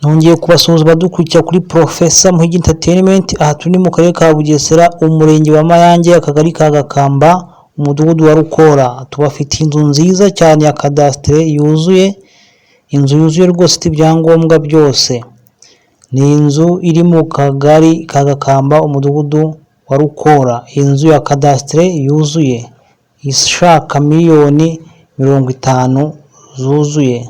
Nongeye kubasuhuza badukurikira kuri Professor Muhigi Entertainment. Aha turi mu karere ka Bugesera, umurenge wa Mayange, akagari ka Gakamba, umudugudu wa Rukora. Tubafitiye inzu nziza cyane ya cadastre yuzuye, inzu yuzuye rwose ifite ibyangombwa byose. Ni inzu iri mu kagari ka Gakamba, umudugudu wa Rukora. Inzu ya cadastre yuzuye ishaka miliyoni 50 zuzuye.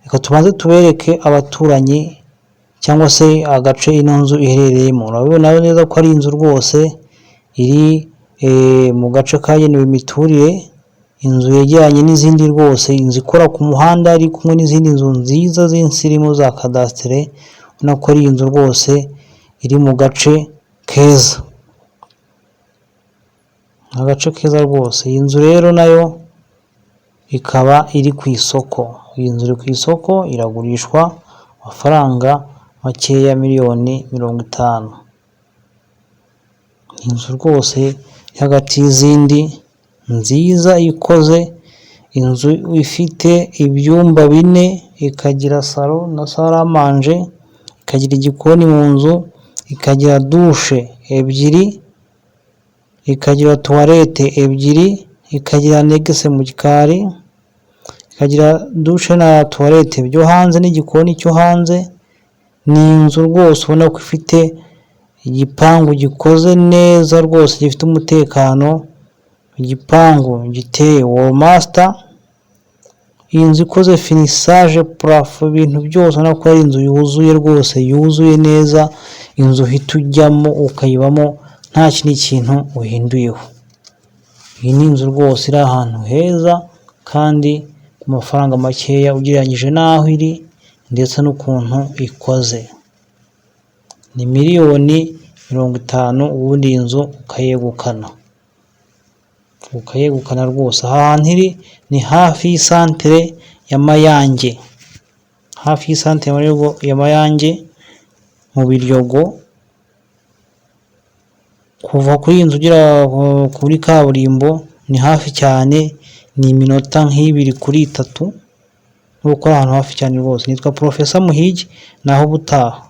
Reka tubanze tubereke abaturanyi cyangwa se agace ino nzu iherereyemo. Urabona neza ko ari inzu rwose iri mu gace kagenewe imiturire, inzu yegeranye n'izindi rwose, inzu ikora ku muhanda ari kumwe n'izindi nzu nziza z'insirimu za cadastre. Ubona ko ari inzu rwose iri mu gace keza, agace keza rwose. Iyi nzu rero nayo ikaba iri ku isoko. Iyi nzu iri ku isoko, iragurishwa amafaranga makeya miliyoni 50. Inzu rwose hagati y'izindi nziza ikoze, inzu ifite ibyumba 4, ikagira salo na saramanje, ikagira igikoni mu nzu, ikagira douche 2, ikagira toilette 2, ikagira annexe mu gikari, ikagira douche na toilette byo hanze n'igikoni cyo hanze. Ni inzu rwose ubona ko ifite igipangu gikoze neza rwose, gifite umutekano, igipangu giteye wall master. Iyi nzu ikoze finissage plafond, ibintu byose ubona ko ari inzu yuzuye rwose, yuzuye neza, inzu uhita ujyamo ukayibamo nta kindi kintu uhinduyeho. Iyi ni inzu rwose iri ahantu heza kandi ku mafaranga makeya ugereranyije n'aho iri ndetse n'ukuntu ikoze. Ni miliyoni 50, ubundi inzu ukayegukana rwose. Ahantu iri ni hafi y'isantere ya Mayange, hafi y'isantere ya Mayange mu Biryogo. Kuva kuri iyi nzu ugera kuri kaburimbo ni hafi cyane, ni iminota nk'ibiri kuri 3, nuko ahantu hafi cyane rwose. Nitwa Professor Muhigi, naho butaha.